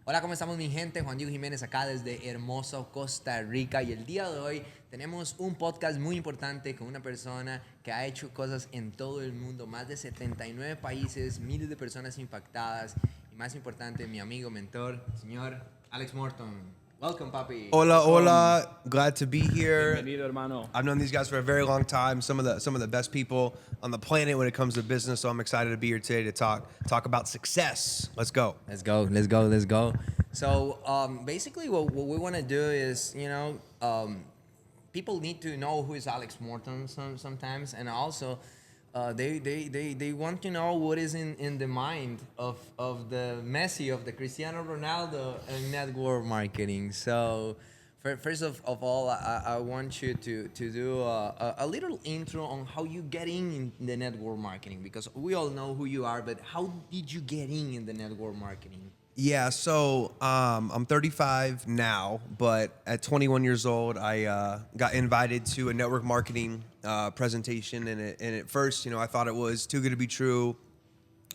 Hola, ¿cómo estamos mi gente? Juan Diego Jiménez acá desde hermoso Costa Rica y el día de hoy tenemos un podcast muy importante con una persona que ha hecho cosas en todo el mundo, más de 79 países, miles de personas impactadas y más importante, mi amigo, mentor, señor Alex Morton. Welcome, papi. Hola, hola. Glad to be here. Bienvenido, hermano. I've known these guys for a very long time. Some of the best people on the planet when it comes to business. So I'm excited to be here today to talk about success. Let's go. Let's go. So basically what we want to do is, people need to know who is Alex Morton sometimes, and also they want to know what is in the mind of the Messi, of the Cristiano Ronaldo in network marketing. So first of all, I want you to do a little intro on how you get in the network marketing, because we all know who you are, but how did you get in the network marketing? Yeah, so I'm 35 now, but at 21 years old, I got invited to a network marketing presentation, and at first, I thought it was too good to be true.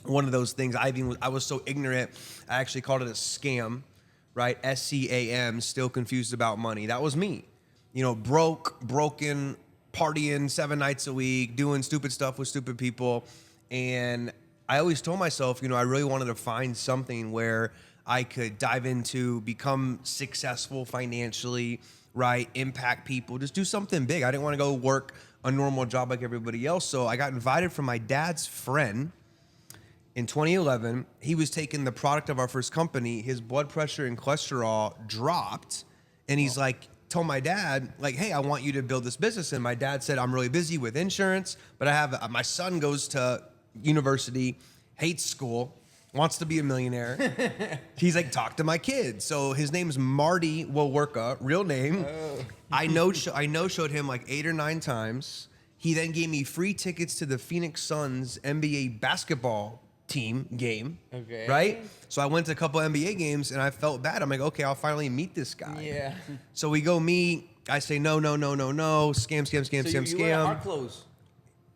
One of those things. I was so ignorant, I actually called it a scam, right? SCAM, still confused about money. That was me, broken, partying 7 nights a week, doing stupid stuff with stupid people, and I always told myself, I really wanted to find something where I could dive into, become successful financially, right? Impact people, just do something big. I didn't want to go work a normal job like everybody else. So I got invited from my dad's friend in 2011. He was taking the product of our first company. His blood pressure and cholesterol dropped. And he's told my dad, hey, I want you to build this business. And my dad said, I'm really busy with insurance, but I have, my son goes to university, hates school, wants to be a millionaire. He's talk to my kids. So his name's Marty Waworka, real name. Oh. I showed him 8 or 9 times. He then gave me free tickets to the Phoenix Suns NBA basketball team game. Okay. Right? So I went to a couple NBA games and I felt bad. I'm okay, I'll finally meet this guy. Yeah. So we go meet. I say, no. Scam. So you were at our close.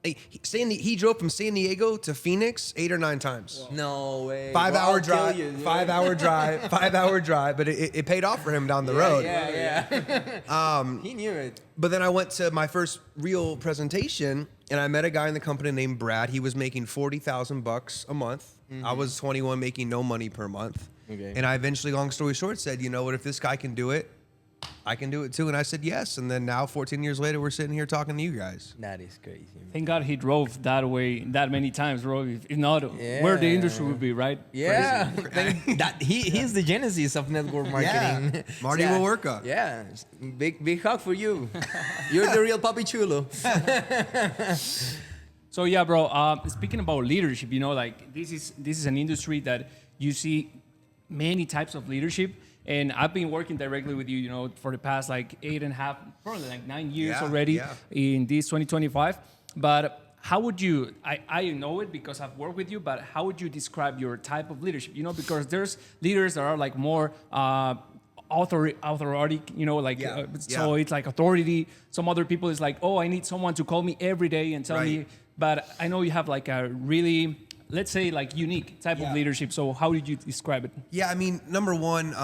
He drove from San Diego to Phoenix 8 or 9 times. Whoa. No way. 5-hour drive. 5-hour drive. 5-hour drive. But it paid off for him down the road. Yeah. He knew it. But then I went to my first real presentation, and I met a guy in the company named Brad. He was making $40,000 a month. Mm-hmm. I was 21, making no money per month. Okay. And I eventually, long story short, said, what, if this guy can do it, I can do it too. And I said yes. And then now, 14 years later, we're sitting here talking to you guys. That is crazy. Thank God he drove that way that many times, bro. If not, where the industry would be, right? Yeah. He's the genesis of network marketing. Yeah. Marty Waworka. Yeah. Big hug for you. You're the real Papi Chulo. So yeah, bro. Speaking about leadership, this is an industry that you see many types of leadership. And I've been working directly with you, for the past 8.5, probably 9 years already in this 2025. But how would you, I know it because I've worked with you, but how would you describe your type of leadership? Because there's leaders that are more authority, so it's authority. Some other people is I need someone to call me every day and tell me. But I know you have a really, let's say unique type of leadership. So how did you describe it? Yeah, number one,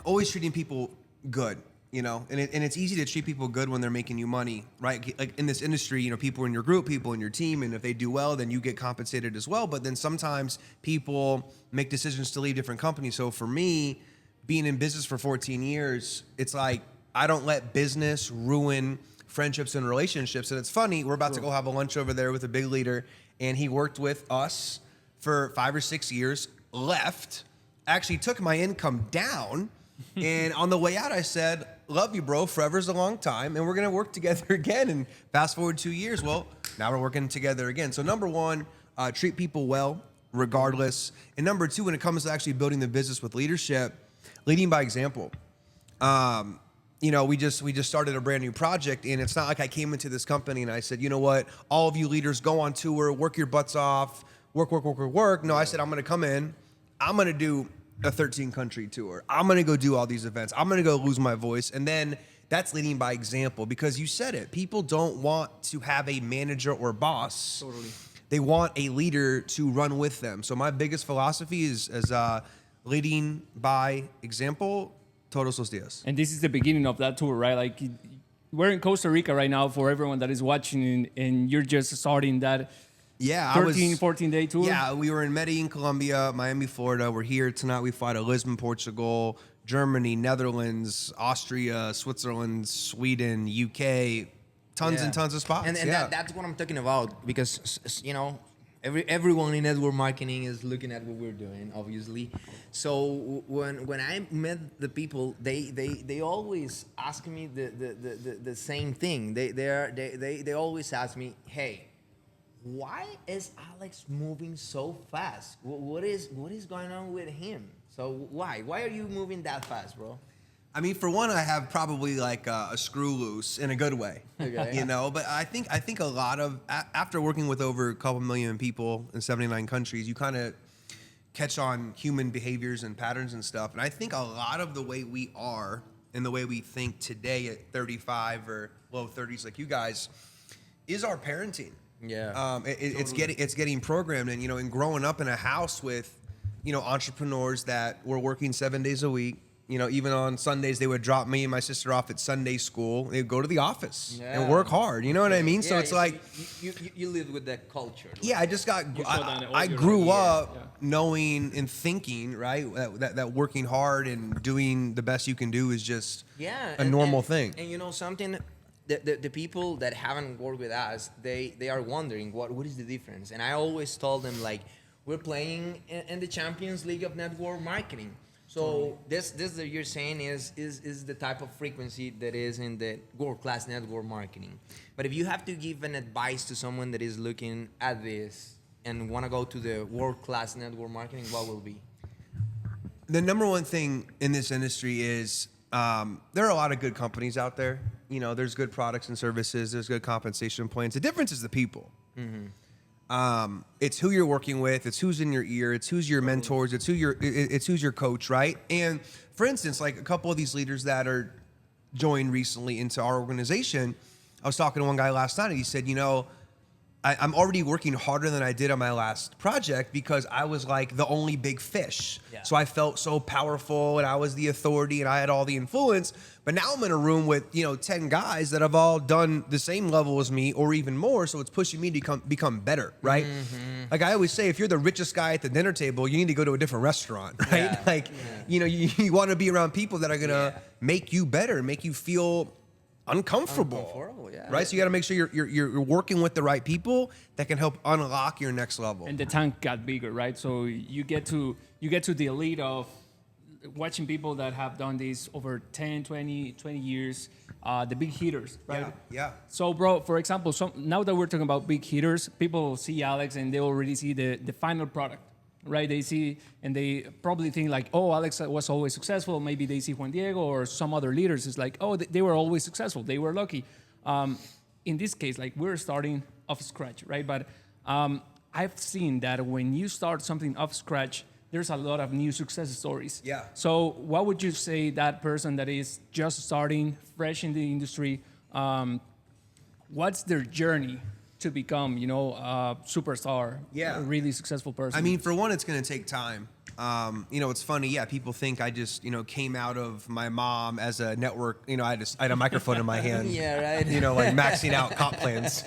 always treating people good, and it's easy to treat people good when they're making you money, right? In this industry, people in your group, people in your team, and if they do well, then you get compensated as well. But then sometimes people make decisions to leave different companies. So for me, being in business for 14 years, it's I don't let business ruin friendships and relationships. And it's funny, we're about to go have a lunch over there with a big leader, and he worked with us for 5 or 6 years, left, actually took my income down, and on the way out I said, love you, bro, forever's a long time, and we're gonna work together again. And fast forward 2 years, well, now we're working together again. So number one, treat people well, regardless. And number two, when it comes to actually building the business with leadership, leading by example. We just started a brand new project, and it's not like I came into this company and I said, you know what, all of you leaders go on tour, work your butts off, work. No, I said, I'm going to come in, I'm going to do a 13-country tour. I'm going to go do all these events. I'm going to go lose my voice. And then that's leading by example, because you said it. People don't want to have a manager or boss. Totally. They want a leader to run with them. So my biggest philosophy is leading by example todos los días. And this is the beginning of that tour, right? Like we're in Costa Rica right now for everyone that is watching, and you're just starting that Yeah, 14-day tour. Yeah, we were in Medellin, Colombia, Miami, Florida. We're here tonight. We fly to Lisbon, Portugal, Germany, Netherlands, Austria, Switzerland, Sweden, UK, tons and tons of spots. And that's what I'm talking about, because you know, everyone in network marketing is looking at what we're doing, obviously. So when I met the people, they always ask me the same thing. They always ask me, hey, why is Alex moving so fast? What is going on with him? So why are you moving that fast, bro? I mean, for one, I have probably like a screw loose in a good way, Okay. you know. But I think a lot of after working with over a couple million people in 79 countries, you kind of catch on human behaviors and patterns and stuff. And I think a lot of the way we are and the way we think today at 35 or low 30s, like you guys, is our parenting. Yeah. It's getting programmed, and you know, and growing up in a house with, you know, entrepreneurs that were working 7 days a week. You know, even on Sundays, they would drop me and my sister off at Sunday school. They'd go to the office and work hard. You know what I mean? So it's like you live with that culture. yeah, I just got I your grew life. up knowing and thinking, right, that working hard and doing the best you can do is just a normal thing. And you know something, the people that haven't worked with us, they are wondering what is the difference. And I always told them, like, we're playing in the Champions League of network marketing. So this that you're saying is the type of frequency that is in the world-class network marketing. But if you have to give an advice to someone that is looking at this and want to go to the world-class network marketing, what will be? The number one thing in this industry is there are a lot of good companies out there. You know, there's good products and services. There's good compensation plans. The difference is the people. Mm-hmm. It's who you're working with. It's who's in your ear. It's who's your mentors. It's who's your coach, right? And for instance, like a couple of these leaders that are joined recently into our organization, I was talking to one guy last night, and he said, you know, I'm already working harder than I did on my last project because I was like the only big fish. Yeah. So I felt so powerful, and I was the authority, and I had all the influence. But now I'm in a room with, you know, 10 guys that have all done the same level as me or even more. So it's pushing me to become better, right? Mm-hmm. Like I always say, if you're the richest guy at the dinner table, you need to go to a different restaurant, right? Yeah. Like, you know, you want to be around people that are going to make you better, make you feel uncomfortable, right? So you got to make sure you're working with the right people that can help unlock your next level. And the tank got bigger, right? So you get to the elite of watching people that have done this over 10, 20 years, the big hitters, right? Yeah. So, bro, for example, now that we're talking about big hitters, people see Alex and they already see the final product, right? They see and they probably think like, oh, Alex was always successful. Maybe they see Juan Diego or some other leaders. It's like, oh, they were always successful. They were lucky. In this case, like we're starting off scratch, right? But I've seen that when you start something off scratch, there's a lot of new success stories. Yeah. So what would you say that person that is just starting fresh in the industry, what's their journey to become, you know, a superstar, a really successul person? I mean, for one, it's going to take time. You know, it's funny. Yeah, people think I just, you know, came out of my mom as a network. You know, I had a microphone in my hand. Yeah, right. You know, like maxing out comp plans.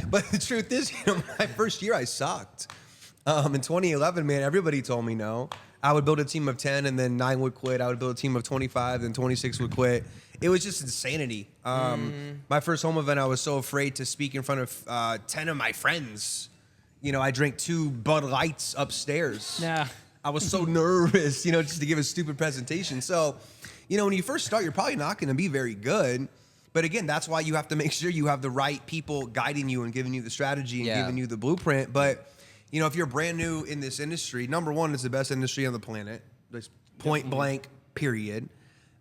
But the truth is, you know, my first year I sucked. In 2011, man, everybody told me no. I would build a team of 10 and then 9 would quit. I would build a team of 25, then 26 would quit. It was just insanity. My first home event, I was so afraid to speak in front of 10 of my friends. You know, I drank 2 Bud Lights upstairs. Yeah. I was so nervous, you know, just to give a stupid presentation. So, you know, when you first start, you're probably not going to be very good. But again, that's why you have to make sure you have the right people guiding you and giving you the strategy and giving you the blueprint. But you know, if you're brand new in this industry, number one, it's the best industry on the planet. Just point blank, period.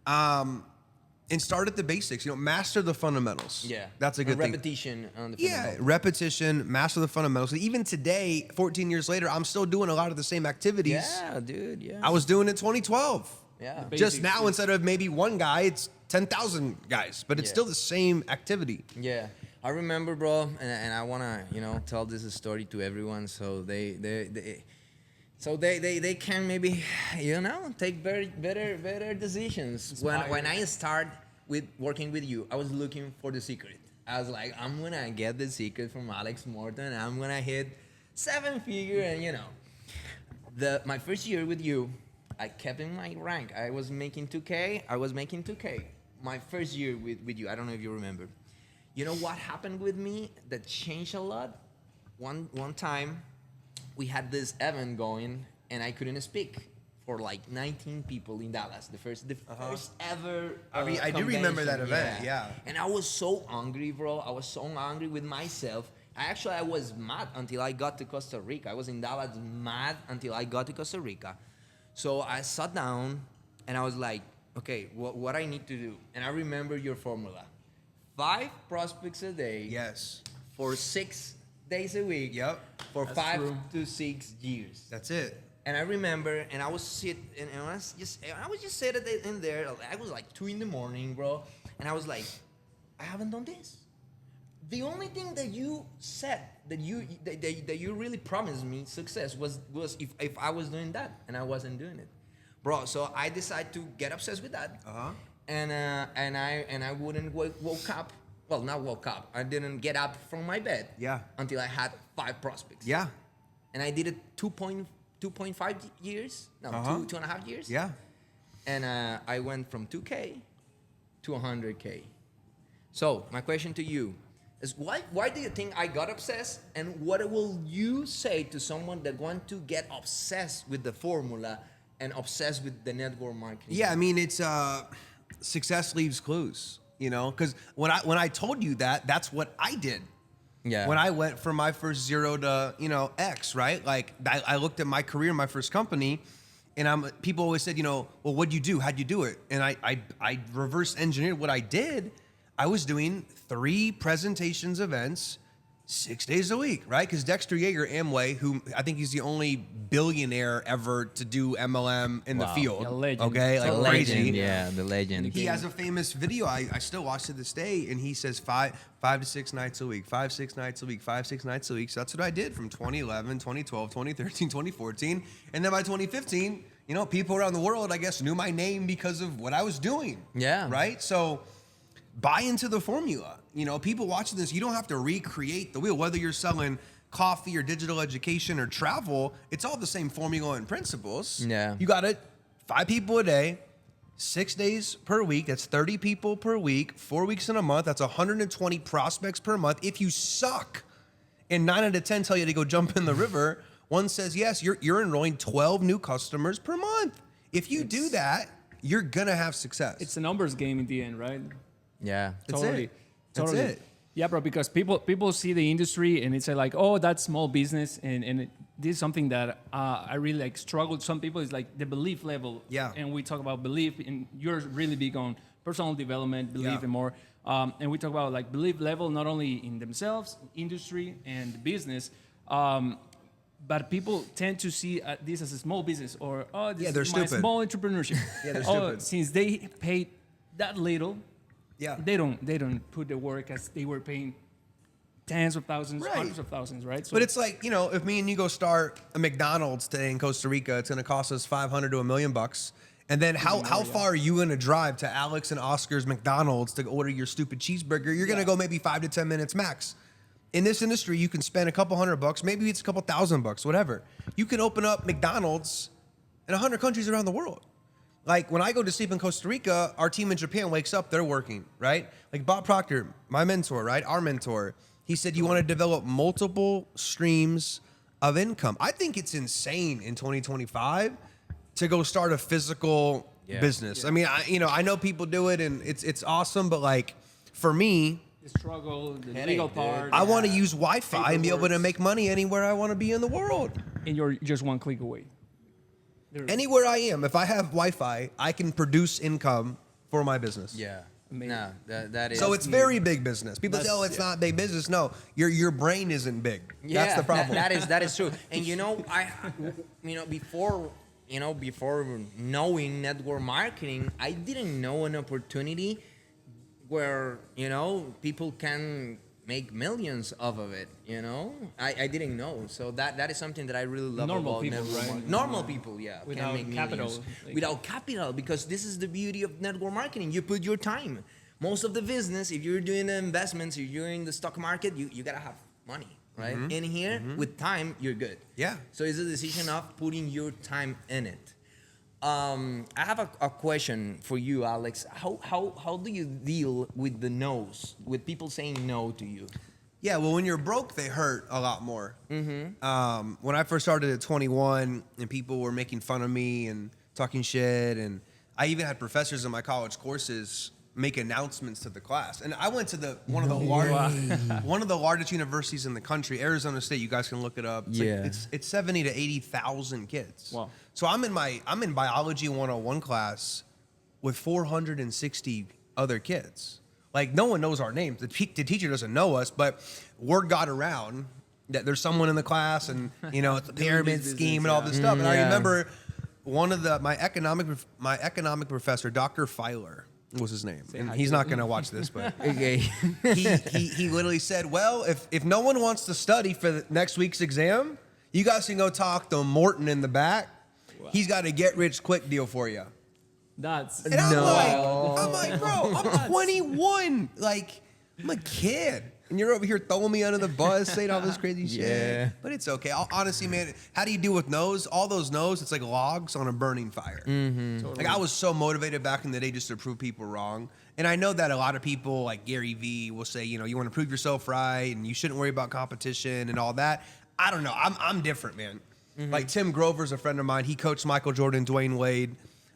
And start at the basics. You know, master the fundamentals. Yeah, that's a good thing. Repetition on the fundamentals. Yeah, repetition, master the fundamentals. Even today, 14 years later, I'm still doing a lot of the same activities. Yeah, dude. Yeah. I was doing it 2012. Yeah. Just now, instead of maybe one guy, it's 10,000 guys, but it's still the same activity. Yeah. I remember, bro, and I want to, you know, tell this story to everyone so they So they can maybe, take better decisions. When I start with working with you, I was looking for the secret. I was like, I'm gonna get the secret from Alex Morton. I'm gonna hit 7-figure, and my first year with you, I kept in my rank. I was making 2K. My first year with you, I don't know if you remember. You know what happened with me that changed a lot? One time, we had this event going, and I couldn't speak for like 19 people in Dallas. The first ever. I do remember that event. Yeah. And I was so angry, bro. I was so angry with myself. I was mad until I got to Costa Rica. I was in Dallas mad until I got to Costa Rica. So I sat down and I was like, okay, what I need to do? And I remember your formula: 5 prospects a day. Yes. For 6 days a week. Yep. For That's 5 true. to 6 years. That's it. And I remember, and I was sitting in there. I was like 2 a.m, bro, and I was like, I haven't done this. The only thing that you said that you really promised me success was if I was doing that, and I wasn't doing it, bro. So I decided to get obsessed with that. And I wouldn't woke up. Well, not woke up. I didn't get up from my bed. Yeah. Until I had 5 prospects. Yeah. And I did it 2.5 years. No, 2.5 years. Yeah. And I went from 2K to 100K. So my question to you is, why do you think I got obsessed? And what will you say to someone that want to get obsessed with the formula and obsessed with the network marketing? Yeah, I mean, it's success leaves clues, because when I told you that, that's what I did. Yeah. When I went from my first 0 to, X, right? Like I looked at my career in my first company, and people always said, well, what'd you do? How'd you do it? And I reverse engineered what I did. I was doing 3 presentations events 6 days a week, right? Because Dexter Yeager, Amway, who I think he's the only billionaire ever to do MLM in the field. A legend. Okay, like The crazy. legend, yeah, the legend. He has a famous video I still watch to this day, and he says 5 to 6 nights a week, 5, 6 nights a week, 5, 6 nights a week. So that's what I did from 2011, 2012, 2013, 2014. And then by 2015, people around the world, I guess, knew my name because of what I was doing. Yeah. Right? So buy into the formula. People watching this, you don't have to recreate the wheel. Whether you're selling coffee or digital education or travel, it's all the same formula and principles. Yeah. You got it. 5 people a day, 6 days per week. That's 30 people per week, 4 weeks in a month. That's 120 prospects per month. If you suck and 9 out of 10 tell you to go jump in the river, one says, yes, you're enrolling 12 new customers per month. If you do that, you're going to have success. It's a numbers game in the end, right? Yeah. That's Totally. it. That's it. Yeah, bro, because people see the industry and it's like, oh, that's small business. And this is something that I really struggled. Some people is like the belief level. Yeah. And we talk about belief, and you're really big on personal development, belief, and more. And we talk about belief level, not only in themselves, industry, and business. But people tend to see this as a small business, or, oh, this they're is my stupid. small entrepreneurship. Yeah, they're Oh, stupid. since they paid that little, Yeah. they don't put the work as they were paying tens of thousands, Right. hundreds of thousands, right? So But it's like, if me and you go start a McDonald's today in Costa Rica, it's going to cost us $500 to $1 million. And then how far are you going to drive to Alex and Oscar's McDonald's to order your stupid cheeseburger? You're going to go maybe 5 to 10 minutes max. In this industry, you can spend a couple $100, maybe it's a couple $1,000, whatever. You can open up McDonald's in 100 countries around the world. Like when I go to sleep in Costa Rica, our team in Japan wakes up, they're working, right? Like Bob Proctor, my mentor, right? Our mentor, he said, you want to develop multiple streams of income. I think it's insane in 2025 to go start a physical business. I mean, I know people do it and it's awesome, but for me, the struggle, the Headache, legal dude. part, I want to use Wi-Fi and be able to make money anywhere I want to be in the world. and you're just one click away. Anywhere I am, if I have Wi-Fi, I can produce income for my business. Yeah. Amazing. No, that is. So it's very big business. People say, That's- "Oh, it's not big business." No, your brain isn't big. That's the problem. That is true. And before knowing network marketing, I didn't know an opportunity where people can make millions off of it. You know, I didn't know. So that is something that I really love Normal about people, network right? marketing. Normal people, yeah, Without can make capital. millions. Like- Without capital, because this is the beauty of network marketing. You put your time. Most of the business, if you're doing the investments, if you're in the stock market, you gotta have money, right? In here, with time, you're good. Yeah. So it's a decision of putting your time in it. I have a question for you, Alex. How do you deal with the no's, with people saying no to you? Yeah, well, when you're broke, they hurt a lot more. When I first started at 21 and people were making fun of me and talking shit, and I even had professors in my college courses make announcements to the class. And I went to one of the largest universities in the country, Arizona State. You guys can look it up. It's 70 to 80,000 kids. Wow. So I'm in biology 101 class with 460 other kids. Like, no one knows our names. The teacher doesn't know us, but word got around that there's someone in the class, and it's a pyramid scheme and all this stuff. And I remember my economic professor, Dr. Filer was his name, and he's not gonna watch this, but Okay. he literally said, "Well, if no one wants to study for the next week's exam, you guys can go talk to Morton in the back. Wow. He's got a get rich quick deal for you." That's And I'm like, bro, I'm 21. Like, I'm a kid. And you're over here throwing me under the bus, saying all this crazy shit. Yeah. But it's okay. Honestly, man, how do you deal with no's? All those no's, it's like logs on a burning fire. Totally. Like, I was so motivated back in the day just to prove people wrong. And I know that a lot of people, like Gary Vee, will say, you want to prove yourself right, and you shouldn't worry about competition and all that. I don't know. I'm different, man. Like, Tim Grover's a friend of mine. He coached Michael Jordan, Dwayne Wade,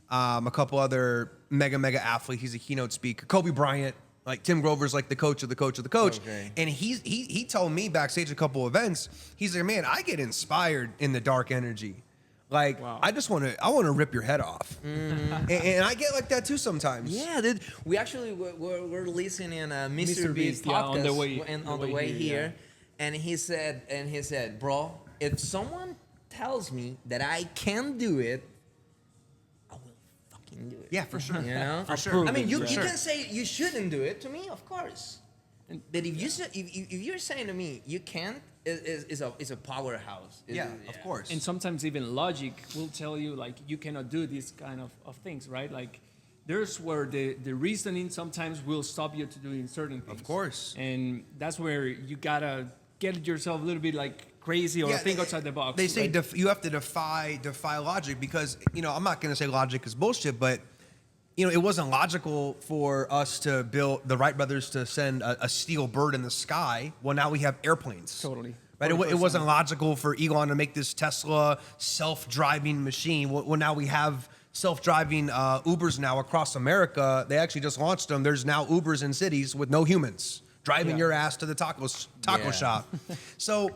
a couple other mega athletes. He's a keynote speaker. Kobe Bryant. Like, Tim Grover's like the coach of the coach of the coach. Okay. And he told me backstage a couple events, he's like, man, I get inspired in the dark energy. Like, Wow. I want to rip your head off. And I get like that too sometimes. Yeah, dude. We actually we're listening in a Mr. Beast yeah, podcast on the way- on the way here, and he said, bro, if someone tells me that I can do it, I will fucking do it. Yeah, for sure. You know, For sure. Prove I mean, it, you yeah. can say you shouldn't do it to me, of course. But if you're saying to me you can't, is a powerhouse. Yeah, of course. And sometimes even logic will tell you, like, you cannot do these kind of things, right? Like, there's where the reasoning sometimes will stop you to doing certain things. Of course. And that's where you gotta get yourself a little bit like crazy or think outside the box. They say right? you have to defy logic, because I'm not going to say logic is bullshit, but it wasn't logical for us to build the Wright brothers to send a steel bird in the sky. Well, now we have airplanes. Totally. Right? It wasn't logical for Elon to make this Tesla self-driving machine. Well, now we have self-driving Ubers now across America. They actually just launched them. There's now Ubers in cities with no humans driving your ass to the taco shop. So,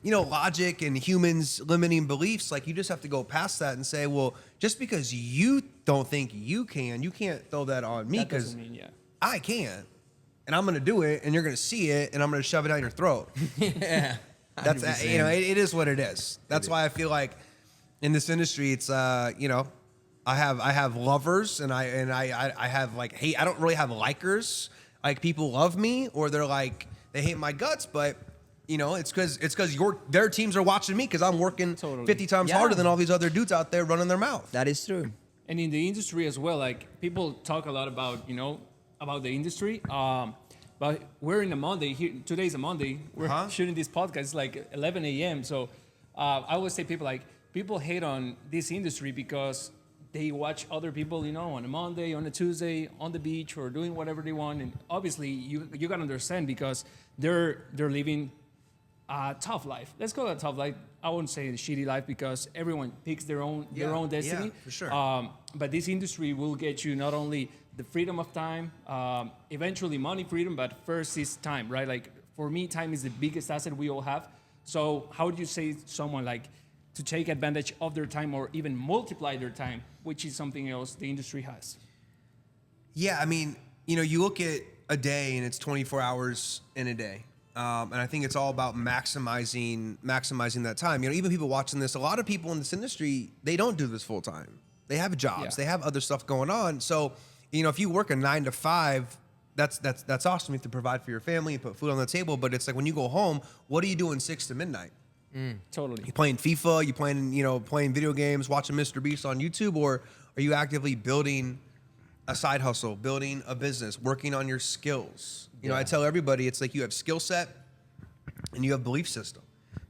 logic and humans limiting beliefs, like, you just have to go past that and say, well, just because you don't think you can't throw that on me, That because doesn't mean, I can. And I'm going to do it, and you're going to see it, and I'm going to shove it down your throat. Yeah. That's, it is what it is. That's why I feel like in this industry, it's, I have lovers, and I have, like, hate. I don't really have likers. Like, people love me, or they're like, they hate my guts, but it's because their teams are watching me, because I'm working Totally. 50 times Yeah. harder than all these other dudes out there running their mouth. That is true. And in the industry as well, like, people talk a lot about, about the industry. But we're in a Monday here. Today's a Monday. We're shooting this podcast. It's like 11 a.m. So I always say people hate on this industry because they watch other people, on a Monday, on a Tuesday, on the beach, or doing whatever they want. And obviously, you gotta understand, because they're living a tough life. Let's call it a tough life. I wouldn't say a shitty life, because everyone picks their own destiny. Yeah, for sure. But this industry will get you not only the freedom of time, eventually money freedom, but first is time, right? Like, for me, time is the biggest asset we all have. So how would you say to someone, like, to take advantage of their time, or even multiply their time, which is something else the industry has? Yeah, I mean, you look at a day, and it's 24 hours in a day. And I think it's all about maximizing that time. Even people watching this, a lot of people in this industry, they don't do this full time. They have jobs. Yeah. They have other stuff going on. So, if you work a 9 to 5, that's awesome. You have to provide for your family, you put food on the table. But it's like when you go home, what are you doing 6 to midnight? Totally. You playing FIFA? You playing video games, watching Mr. Beast on YouTube, or are you actively building a side hustle, building a business, working on your skills? You know, I tell everybody, it's like you have skill set and you have belief system.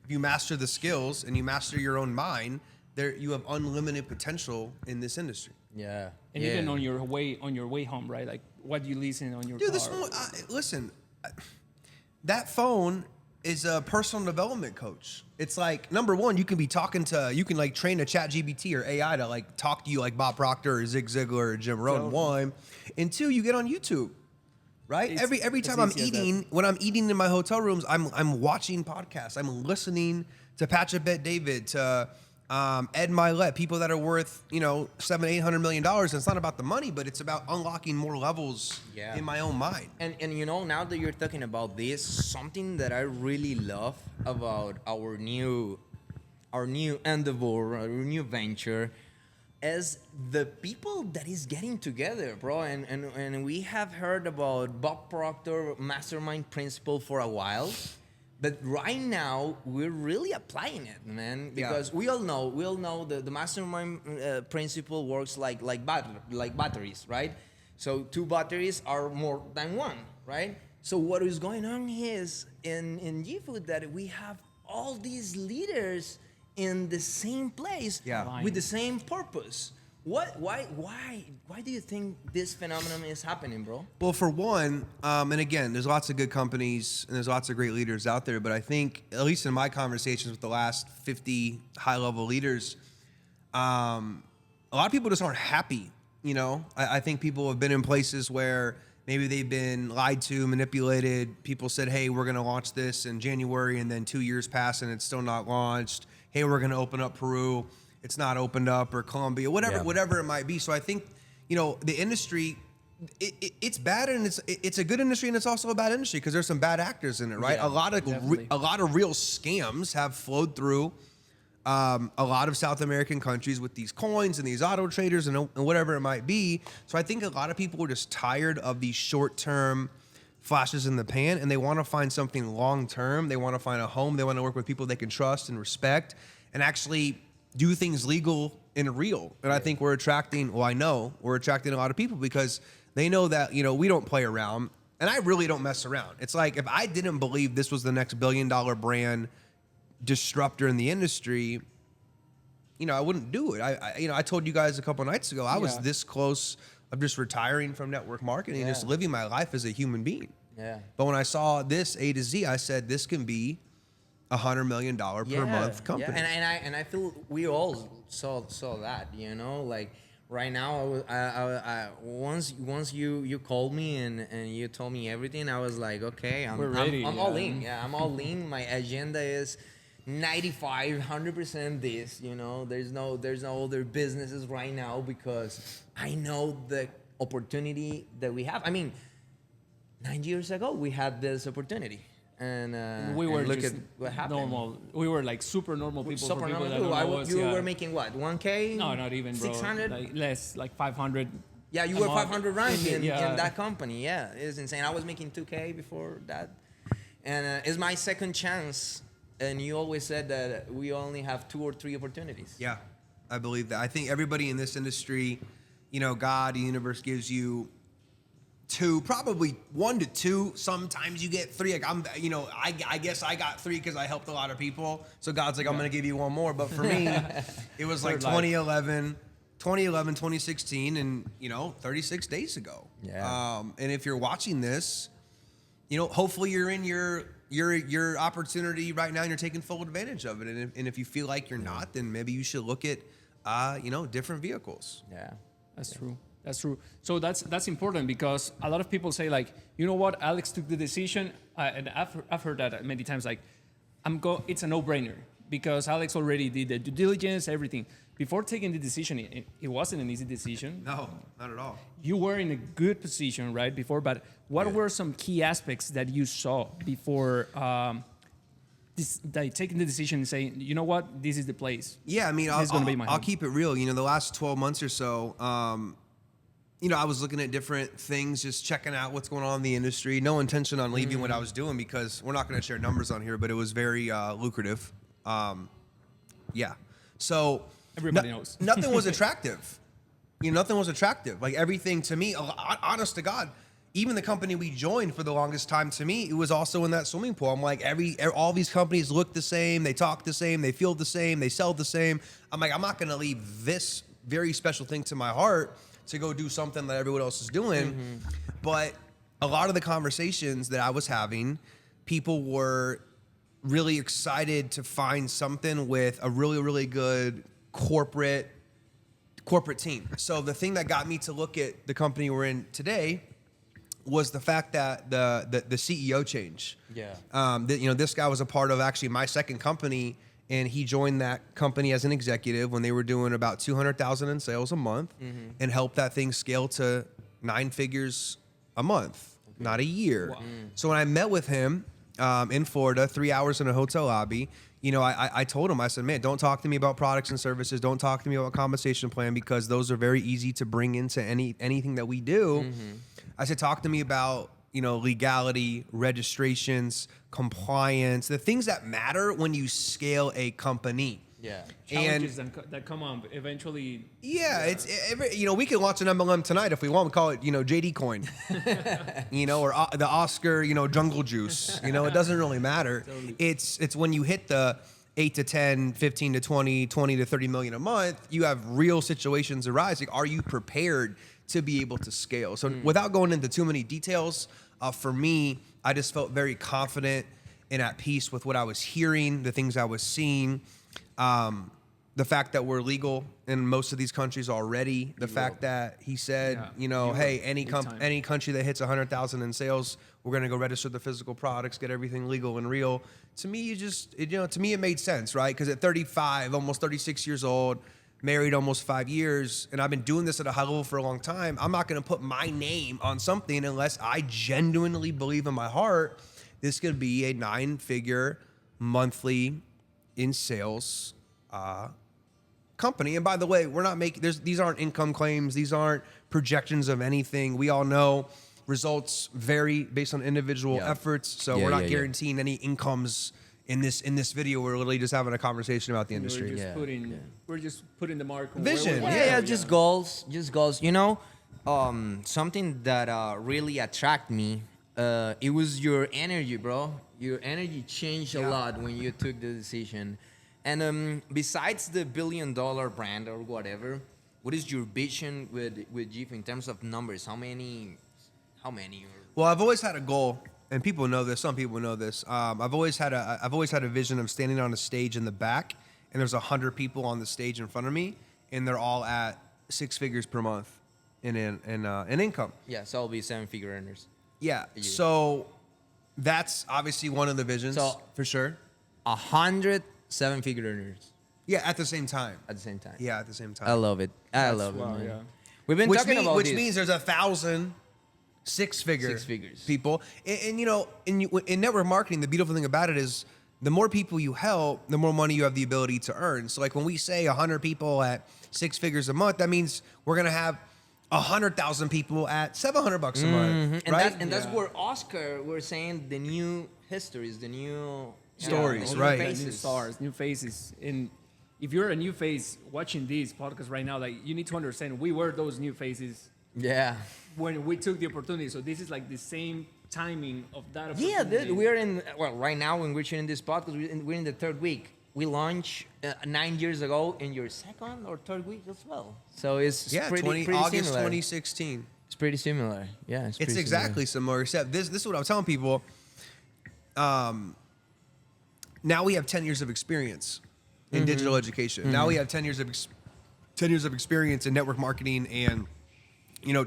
If you master the skills and you master your own mind, you have unlimited potential in this industry. Yeah. And even on your way home, right? Like what you listen on your Dude, car. listen, that phone is a personal development coach. It's like, number one, you can like train a chat GBT or AI to like talk to you like Bob Proctor or Zig Ziglar or Jim Rohn. One. And two, you get on YouTube. Right? Every time I'm eating, when I'm eating in my hotel rooms, I'm watching podcasts. I'm listening to Patrick Bet David, to Ed Milet, people that are worth, $700-800 million. And it's not about the money, but it's about unlocking more levels in my own mind. And now that you're talking about this, something that I really love about our new endeavor, our new venture, is the people that is getting together, bro. And we have heard about Bob Proctor mastermind principle for a while. But right now, we're really applying it, man, because we all know the mastermind principle works like batteries, right? So 2 batteries are more than 1, right? So what is going on is in G-Food that we have all these leaders in the same place with the same purpose. Why do you think this phenomenon is happening, bro? Well, for one, and again, there's lots of good companies and there's lots of great leaders out there, but I think, at least in my conversations with the last 50 high-level leaders, a lot of people just aren't happy, I think people have been in places where maybe they've been lied to, manipulated. People said, hey, we're going to launch this in January, and then 2 years pass and it's still not launched. Hey, we're going to open up Peru. It's not opened up, or Colombia, whatever it might be. So I think, the industry, it's bad, and it's a good industry, and it's also a bad industry because there's some bad actors in it, right? Yeah, a lot of real scams have flowed through a lot of South American countries with these coins and these auto traders and whatever it might be. So I think a lot of people are just tired of these short-term flashes in the pan, and they want to find something long-term. They want to find a home. They want to work with people they can trust and respect, and actually do things legal and real. And I think I know we're attracting a lot of people because they know that, we don't play around, and I really don't mess around. It's like, if I didn't believe this was the next billion-dollar brand disruptor in the industry, I wouldn't do it. I told you guys a couple nights ago, I was this close of just retiring from network marketing and just living my life as a human being. Yeah. But when I saw this A to Z, I said, this can be $100 million per month company. Yeah. And I feel we all saw that, like right now, I once you called me and you told me everything, I was like, okay, I'm all in. Yeah, I'm all in. My agenda is 100% this, there's no other businesses right now because I know the opportunity that we have. I mean, 9 years ago, we had this opportunity. And we were and look just at what happened. normal. We were like super normal people. Super for people normal. that don't know us, You were making what? 1K? No, not even, bro. 600? Like less, like 500. Yeah, you were 500 rank in Yeah. that company. Yeah, it's insane. I was making 2K before that, and it's my second chance. And you always said that we only have 2 or 3 opportunities. Yeah, I believe that. I think everybody in this industry, God, the universe gives you 2, probably 1 to 2. Sometimes you get 3. Like I guess I got 3 because I helped a lot of people. So God's like, I'm going to give you 1 more. But for me, it was like 2011, 2016, and 36 days ago. Yeah. And if you're watching this, hopefully you're in your opportunity right now and you're taking full advantage of it. And if you feel like you're not, then maybe you should look at different vehicles. Yeah, that's true. That's true. So that's important because a lot of people say like, you know what, Alex took the decision, and I've heard that many times. Like, it's a no-brainer because Alex already did the due diligence, everything. Before taking the decision, it wasn't an easy decision. No, not at all. You were in a good position right before, but what were some key aspects that you saw before taking the decision and saying, you know what, this is the place? Yeah, I mean, I'll keep it real. The last 12 months or so, I was looking at different things, just checking out what's going on in the industry. No intention on leaving what I was doing because we're not going to share numbers on here, but it was very lucrative. Yeah. So Everybody knows. Nothing was attractive. Nothing was attractive. Like everything to me, honest to God, even the company we joined for the longest time, to me, it was also in that swimming pool. I'm like, all these companies look the same, they talk the same, they feel the same, they sell the same. I'm like, I'm not going to leave this very special thing to my heart to go do something that everyone else is doing. But a lot of the conversations that I was having, people were really excited to find something with a really, really good corporate team. So the thing that got me to look at the company we're in today was the fact that the CEO change. Yeah. This guy was a part of actually my second company, and he joined that company as an executive when they were doing about 200,000 in sales a month, and helped that thing scale to 9 figures a month, not a year. Wow. So when I met with him in Florida, 3 hours in a hotel lobby, I told him, I said, man, don't talk to me about products and services. Don't talk to me about compensation plan, because those are very easy to bring into anything that we do. I said, talk to me about, legality, registrations, compliance, the things that matter when you scale a company. Yeah. Challenges that come on eventually. Yeah, we can launch an MLM tonight if we want. We call it, JD Coin, or the Oscar, Jungle Juice. It doesn't really matter. Totally. It's when you hit the 8 to 10, 15 to 20, 20 to 30 million a month, you have real situations arising. Are you prepared to be able to scale? So without going into too many details, for me, I just felt very confident and at peace with what I was hearing, the things I was seeing. The fact that we're legal in most of these countries already, the fact that he said, hey, any country that hits 100,000 in sales, we're going to go register the physical products, get everything legal and real. To me, to me, it made sense, right? Because at 35, almost 36 years old, married almost 5 years, and I've been doing this at a high level for a long time, I'm not going to put my name on something unless I genuinely believe in my heart this could be a 9-figure monthly in sales company. And by the way, we're not making these aren't income claims, these aren't projections of anything. We all know results vary based on individual efforts, so we're not guaranteeing any incomes in this video. We're literally just having a conversation about the industry. We're just putting the mark on Vision. Just goals. Something that really attracted me, it was your energy, bro. Your energy changed a lot when you took the decision. And besides the $1 billion brand or whatever, what is your vision with Jeep in terms of numbers? How many? Well, I've always had a goal, and people know this. Some people know this. I've always had a vision of standing on a stage in the back, and there's 100 people on the stage in front of me, and they're all at 6 figures per month in income. Yeah, so I'll be 7-figure earners. Yeah. So that's obviously one of the visions, for sure. 100 7-figure earners. Yeah, at the same time. At the same time. Yeah, at the same time. I love it. I love it, man. Yeah. We've been talking about which this. means there's 1,000 six-figure people. And in network marketing, the beautiful thing about it is the more people you help, the more money you have the ability to earn. So like when we say 100 people at 6 figures a month, that means we're going to have 100,000 people at $700 a month, And right? that's where Oscar, we're saying the new histories, the new stories, New right? faces, new stars, new faces. And if you're a new face watching these podcasts right now, like you need to understand, we were those new faces Yeah. when we took the opportunity. So this is like the same timing of that opportunity. Yeah, we're in, right now when we're shooting this podcast, we're in the 3rd week. We launched 9 years ago in your 2nd or 3rd week as well. So it's pretty August similar. 2016. It's pretty similar. Yeah, It's exactly similar, except this is what I'm telling people. Now we have 10 years of experience in digital education. Now we have 10 years of experience in network marketing and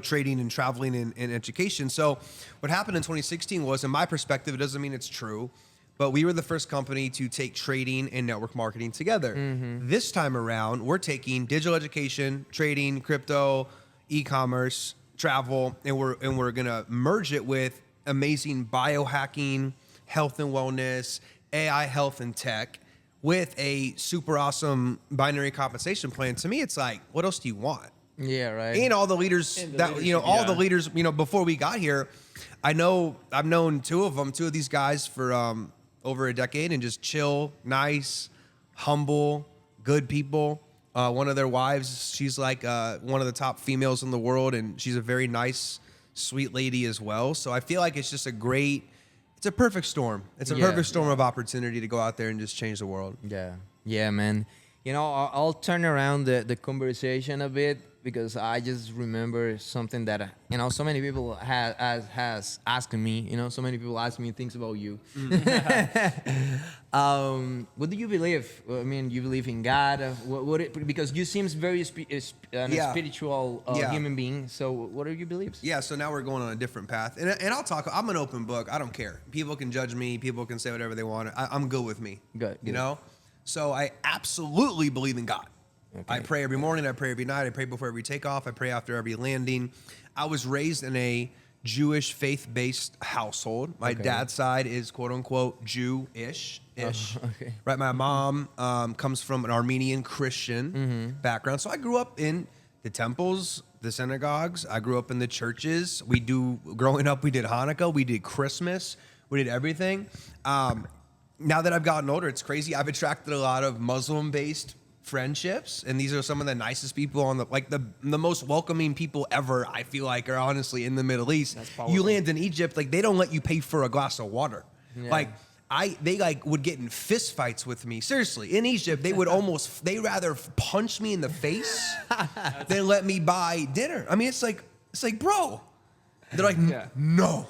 trading and traveling and education. So what happened in 2016 was, in my perspective, it doesn't mean it's true, but we were the first company to take trading and network marketing together. This time around, we're taking digital education, trading, crypto, e-commerce, travel, and we're gonna merge it with amazing biohacking, health and wellness, AI, health and tech, with a super awesome binary compensation plan. To me, it's like, what else do you want? Yeah, right. And all the leaders And the that leadership, all yeah. the leaders before we got here, I've known two of these guys for over a decade, and just chill, nice, humble, good people. One of their wives, she's like one of the top females in the world, and she's a very nice, sweet lady as well. So I feel like it's just it's a perfect storm. It's a Yeah. perfect storm of opportunity to go out there and just change the world. Yeah, yeah, man. You know, I'll turn around the conversation a bit because I just remember something that so many people has asked me. So many people ask me things about you. What do you believe? I mean, you believe in God? Because you seem very Yeah. spiritual Yeah. human being. So, what are your beliefs? Yeah, so now we're going on a different path. And I'll talk. I'm an open book. I don't care. People can judge me. People can say whatever they want. I'm good with me. Good. You know? So I absolutely believe in God. Okay. I pray every morning. I pray every night. I pray before every takeoff. I pray after every landing. I was raised in a Jewish faith-based household. My dad's side is quote-unquote Jew-ish. Okay. Right? My mom comes from an Armenian Christian background. So I grew up in the temples, the synagogues. I grew up in the churches. Growing up, we did Hanukkah. We did Christmas. We did everything. Now that I've gotten older, it's crazy. I've attracted a lot of Muslim-based friendships, and these are some of the nicest people on the most welcoming people ever. I feel like are honestly in the Middle East. That's powerful. You land in Egypt, like they don't let you pay for a glass of water. Yeah. They would get in fist fights with me. Seriously, in Egypt, they would they rather punch me in the face than let me buy dinner. I mean, it's like, bro. They're like, no.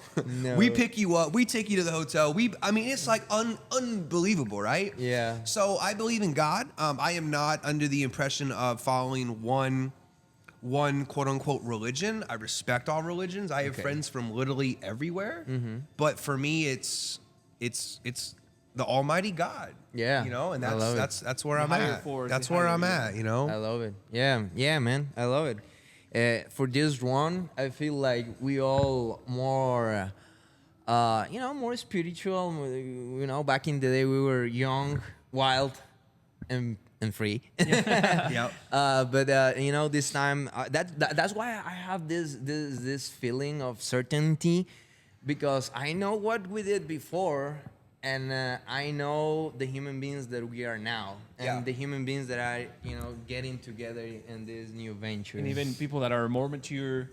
We pick you up. We take you to the hotel. It's like unbelievable, right? Yeah. So I believe in God. I am not under the impression of following one quote unquote religion. I respect all religions. I have friends from literally everywhere. But for me, it's the Almighty God. Yeah. And I love it. that's where I'm higher at. force, That's the where higher I'm at. I love it. Yeah, man. I love it. For this one, I feel like we all more, more spiritual. Back in the day, we were young, wild, and free. Yep. But this time, that's why I have this feeling of certainty, because I know what we did before. And I know the human beings that we are now, and the human beings that are, getting together in this new venture. And even people that are more mature,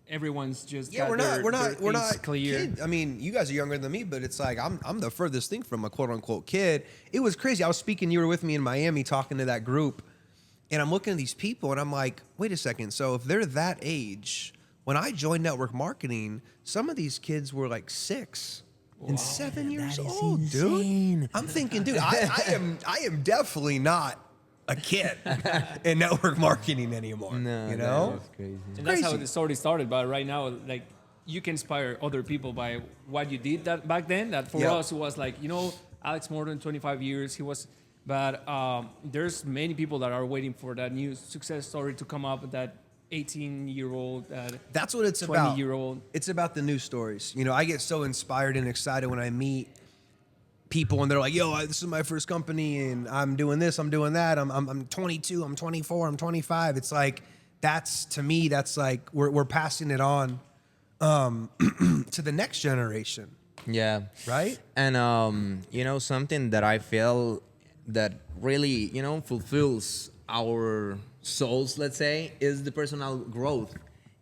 everyone's just got We're their not things clear. kids. I mean, you guys are younger than me, but it's like I'm the furthest thing from a quote unquote kid. It was crazy. I was speaking. You were with me in Miami talking to that group, and I'm looking at these people, and I'm like, wait a second. So if they're that age, when I joined network marketing, some of these kids were like 6 and 7 years that is old, insane. dude. I'm thinking, dude, I am definitely not a kid in network marketing anymore. No, you know? that is crazy. And that's how Crazy. the story started. But right now, like, you can inspire other people by what you did that back then. That for us, it was like, Alex Morton, 25 years, he was. But there's many people that are waiting for that new success story to come up. That 18-year-old, That's what it's about. 20-year-old. It's about the new stories. I get so inspired and excited when I meet people and they're like, yo, this is my first company and I'm doing this, I'm doing that. I'm 22, I'm 24, I'm 25. It's like, to me, that's like, we're passing it on to the next generation. Yeah. Right? And, something that I feel that really, fulfills our souls, let's say, is the personal growth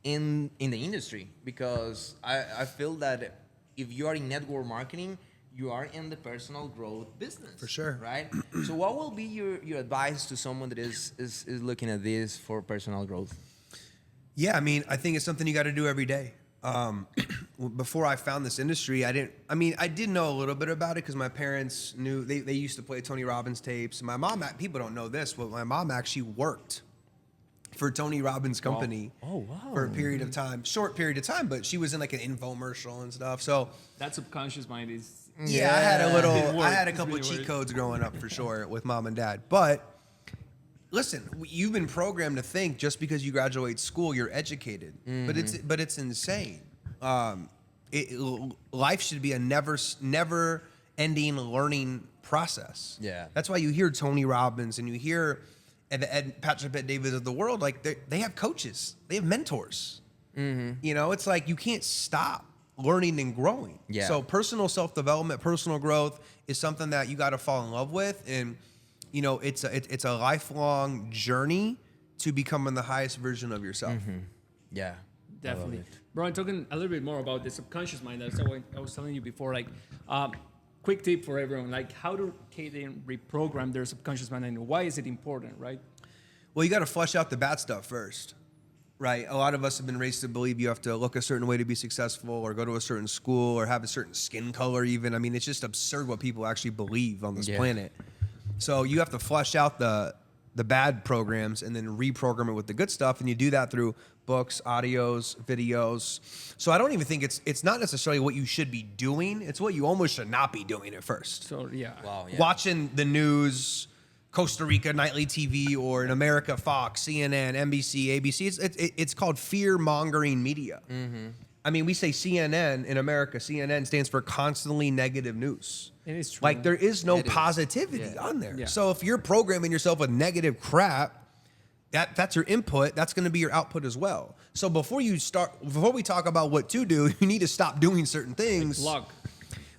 in the industry. Because I feel that if you are in network marketing, you are in the personal growth business. For sure. Right? So what will be your advice to someone that is looking at this for personal growth? Yeah, I think it's something you got to do every day. Before I found this industry, I did know a little bit about it because my parents knew, they used to play Tony Robbins tapes. My mom, people don't know this, but my mom actually worked for Tony Robbins' company for a period of time, short period of time, but she was in like an infomercial and stuff. So That subconscious mind is. yeah, I had a It's couple really cheat worked. codes growing up for sure with mom and dad. But listen, you've been programmed to think just because you graduate school, you're educated. But it's insane. Life should be a never ending learning process. Yeah. That's why you hear Tony Robbins and you hear and the Ed Patrick Bet David of the world, like they have coaches, they have mentors. You know, it's like you can't stop learning and growing. Yeah. So personal self-development, personal growth is something that you got to fall in love with, and you know, it's a lifelong journey to becoming the highest version of yourself. Yeah. Definitely. Bro, I'm talking a little bit more about the subconscious mind. That's what I was telling you before. Like, quick tip for everyone. Like, how do they reprogram their subconscious mind, and why is it important, right? Well, you got to flush out the bad stuff first, right? A lot of us have been raised to believe you have to look a certain way to be successful, or go to a certain school, or have a certain skin color even. I mean, it's just absurd what people actually believe on this planet. So you have to flush out the bad programs and then reprogram it with the good stuff, and you do that through books, audios, videos. So I don't even think it's not necessarily what you should be doing. It's what you almost should not be doing at first. So, yeah. Wow. Yeah. Watching the news, Costa Rica nightly TV, or in America, Fox, CNN, NBC, ABC. It's called fear-mongering media. I mean, we say CNN in America. CNN stands for constantly negative news. It is true. Like, there is no positivity on there. Yeah. So if you're programming yourself with negative crap, that's your input. That's going to be your output as well. So before we talk about what to do, you need to stop doing certain things. Like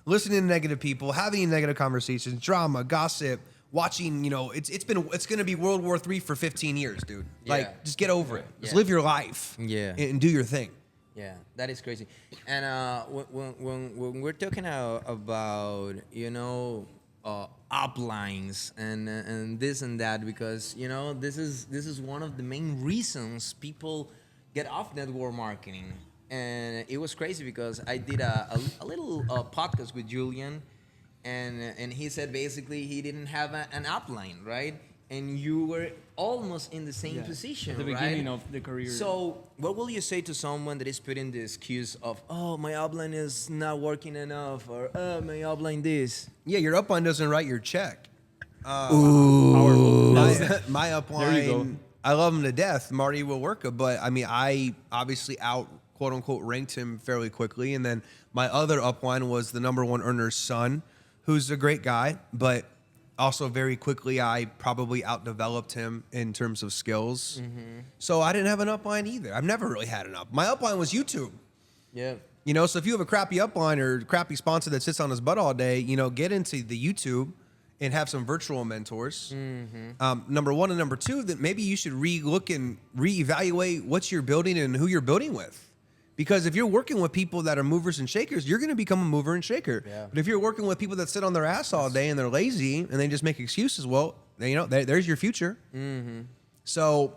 Listening to negative people, having negative conversations, drama, gossip, watching. You know, it's going to be World War III for 15 years, dude. Yeah. Like, just get over it. Just Yeah. live your life. Yeah. And do your thing. Yeah, that is crazy. And when we're talking about, you know, uplines and this and that, because, you know, this is one of the main reasons people get off network marketing. And it was crazy because I did a little podcast with Julian, and he said basically he didn't have an upline, right? And you were almost in the same position, at the right? beginning of the career. So, what will you say to someone that is putting the excuse of, oh, my upline is not working enough, or oh, my upline this? Yeah, your upline doesn't write your check. Powerful. My There you go. upline, I love him to death, Marty Wilwerka, but I mean, I obviously quote unquote ranked him fairly quickly, and then my other upline was the number one earner's son, who's a great guy, but also very quickly I probably outdeveloped him in terms of skills. So I didn't have an upline either. I've never really had an up. My upline was YouTube. Yeah. You know, so if you have a crappy upline or crappy sponsor that sits on his butt all day, you know, get into the YouTube and have some virtual mentors. Number one, and number two, that maybe you should re-look and reevaluate what you're building and who you're building with. Because if you're working with people that are movers and shakers, you're going to become a mover and shaker. Yeah. But if you're working with people that sit on their ass all day and they're lazy and they just make excuses, well, you know, there's your future. So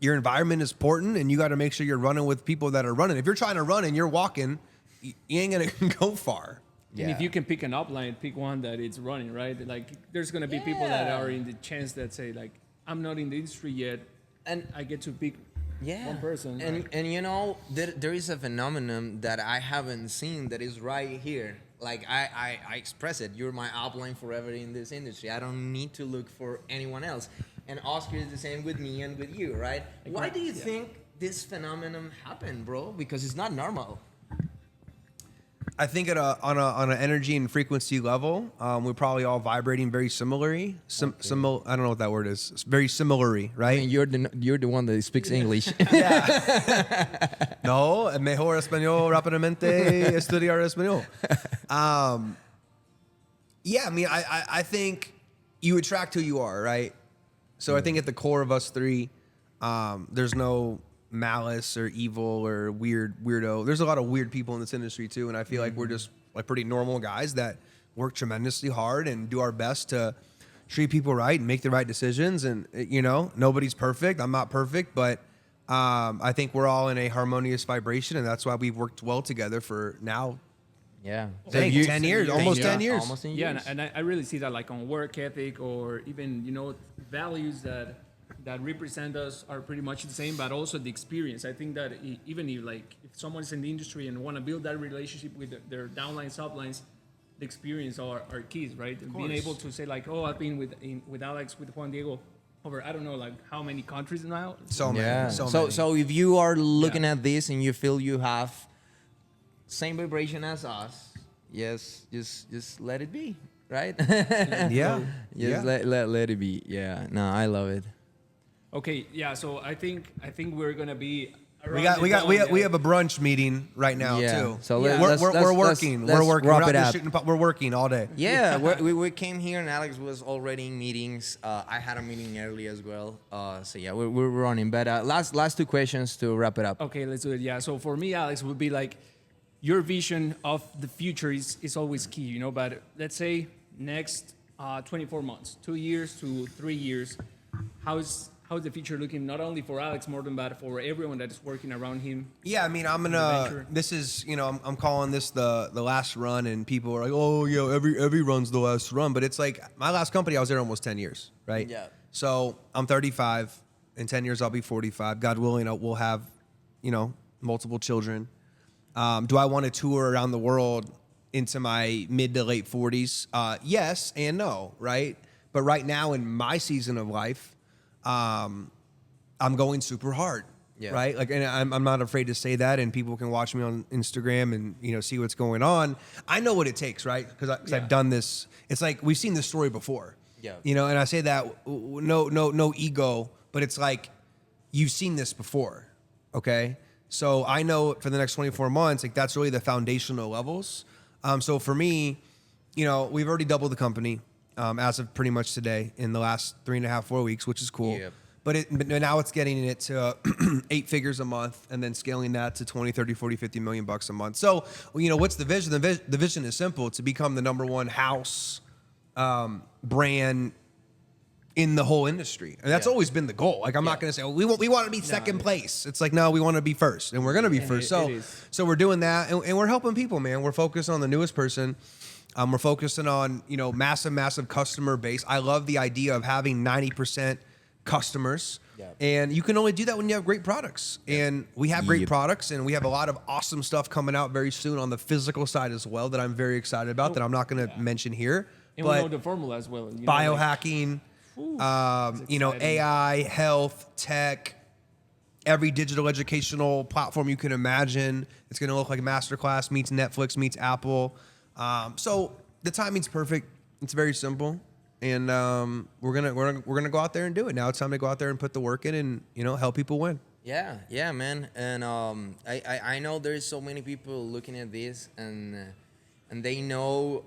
your environment is important, and you got to make sure you're running with people that are running. If you're trying to run and you're walking, you ain't going to go far. And if you can pick an upline, pick one that it's running, right? Like, there's going to be people that are in the chance that say, like, I'm not in the industry yet, and I get to pick one person. And you know, there is a phenomenon that I haven't seen that is right here. Like, I express it. You're my upline forever in this industry. I don't need to look for anyone else. And Oscar is the same with me and with you, right? Why do you think this phenomenon happened, bro? Because it's not normal. I think on an energy and frequency level, we're probably all vibrating very similarly. I don't know what that word is. It's very similarly, right? And you're the one that speaks English. No, mejor español rápidamente estudiar español. Yeah, I mean, I think you attract who you are, right? So I think at the core of us three, there's no malice or evil or weirdo. There's a lot of weird people in this industry too, and I feel like we're just like pretty normal guys that work tremendously hard and do our best to treat people right and make the right decisions. And you know, nobody's perfect. I'm not perfect, but I think we're all in a harmonious vibration, and that's why we've worked well together for now. Yeah. 10 years, almost 10 years. Almost 10 Yeah, years. and I really see that, like, on work ethic, or even, you know, values that represent us are pretty much the same, but also the experience. I think that even if someone's in the industry and want to build that relationship with their downlines, uplines, the experience are keys, right? And being able to say, like, oh, I've been with Alex, with Juan Diego over, I don't know, like, how many countries now? So many. Yeah. So many. So if you are looking at this and you feel you have same vibration as us, yes, just let it be. right? Yeah. Just let it be. Yeah. No, I love it. Okay, yeah. So I think we're gonna be. We have a brunch meeting right now Yeah. too. So Yeah. We're working. let's We're working. wrap We're it not just up. shooting we're working all day. Yeah, we came here and Alex was already in meetings. I had a meeting early as well. So yeah, we're running. But last two questions to wrap it up. Okay, let's do it. Yeah. So for me, Alex, would be like your vision of the future is always key, you know. But let's say next 24 months, 2 years to 3 years, how's the future looking? Not only for Alex Morton, but for everyone that is working around him. Yeah, I mean, I'm gonna. Adventure. This is, I'm calling this the last run, and people are like, oh, every run's the last run, but it's like my last company, I was there almost 10 years, right? Yeah. So I'm 35. In 10 years, I'll be 45. God willing, we'll have, multiple children. Do I want to tour around the world into my mid to late 40s? Yes and no, right? But right now in my season of life, I'm going super hard, right? Like, and I'm not afraid to say that, and people can watch me on Instagram and see what's going on. I know what it takes, right? Because I've done this. It's like we've seen this story before, and I say that no ego, but it's like you've seen this before, okay? So I know for the next 24 months, like that's really the foundational levels. So for me, we've already doubled the company. As of pretty much today in the last 3.5, 4 weeks, which is cool. Yep. But now it's getting it to 8 figures a month and then scaling that to 20, 30, 40, 50 million bucks a month. So, what's the vision? The vision is simple: to become the number one house brand in the whole industry. And that's always been the goal. Like, I'm not going to say, we want to be second place. It's like, no, we want to be first, and we're going to be first. So we're doing that, and we're helping people, man. We're focused on the newest person. We're focusing on, massive customer base. I love the idea of having 90% customers. And you can only do that when you have great products. And we have great products, and we have a lot of awesome stuff coming out very soon on the physical side as well that I'm very excited about that I'm not going to mention here. And but we know the formula as well. Biohacking, AI, health, tech, every digital educational platform you can imagine. It's going to look like Masterclass meets Netflix meets Apple. So the timing's perfect. It's very simple, and we're gonna go out there and do it. Now it's time to go out there and put the work in, and help people win. Yeah, man. And I know there's so many people looking at this, and they know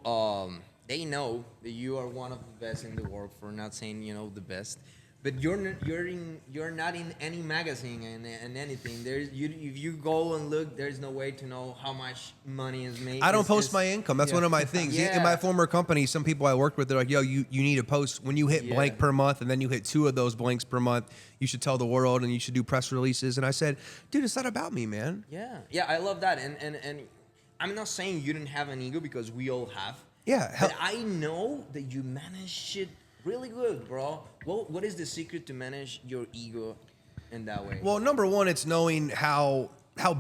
that you are one of the best in the world. For not saying the best. But you're not in any magazine and anything. If you go and look, there's no way to know how much money is made. I don't post my income. That's one of my things. In my former company, some people I worked with, they're like, yo, you need to post when you hit blank per month, and then you hit 2 of those blanks per month. You should tell the world, and you should do press releases. And I said, dude, it's not about me, man. Yeah, I love that. And I'm not saying you didn't have an ego, because we all have. Yeah. But I know that you manage shit really good, bro. What is the secret to manage your ego in that way? Well, number one, it's knowing how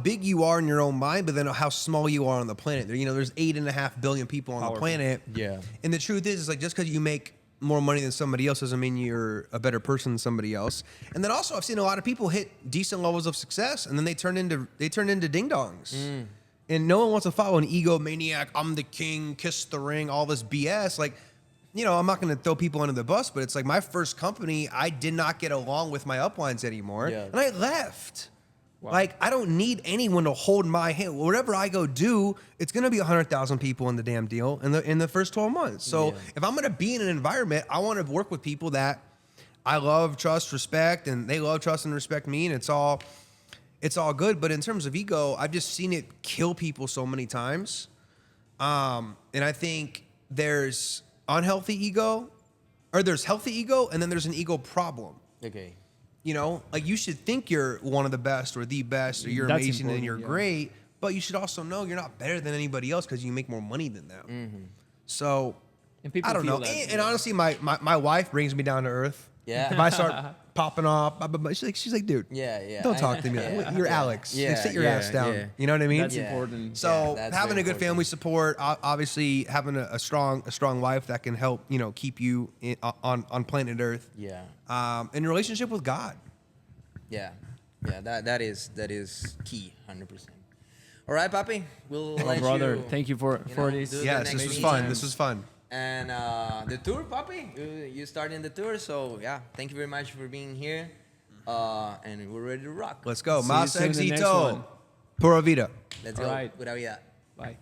big you are in your own mind, but then how small you are on the planet. There's 8.5 billion people on the planet. Yeah. And the truth is like, just because you make more money than somebody else doesn't mean you're a better person than somebody else. And then also, I've seen a lot of people hit decent levels of success, and then they turn into ding dongs. And no one wants to follow an egomaniac. I'm the king, kiss the ring, all this BS. Like, I'm not going to throw people under the bus, but it's like my first company, I did not get along with my uplines anymore, and I left. Wow. Like, I don't need anyone to hold my hand. Whatever I go do, it's going to be 100,000 people in the damn deal in the first 12 months. So if I'm going to be in an environment, I want to work with people that I love, trust, respect, and they love, trust, and respect me, and it's all good. But in terms of ego, I've just seen it kill people so many times. And I think there's unhealthy ego, or there's healthy ego, and then there's an ego problem. Okay. Like, you should think you're one of the best or the best, or you're That's amazing and important, you're great, but you should also know you're not better than anybody else because you make more money than them. So And people I don't feel know. that, And honestly, my wife brings me down to earth. Yeah. If I start popping off, she's like, dude, Yeah. don't talk to me. You're Alex. Like, sit your ass down. Yeah. You know what I mean? That's important. So that's having very a good important. family support, obviously having a strong wife that can help, keep you on planet Earth. Yeah. In relationship with God. Yeah. That is key, 100%. All right, Papi. We'll let brother, you, thank you for this. do the Yes, next this was meeting. fun. This was fun. And the tour, Papi, you starting the tour. So yeah, thank you very much for being here. And we're ready to rock. Let's go. See you Mas soon in the next éxito. one. Pura vida. Let's All go. right. Pura vida. Bye.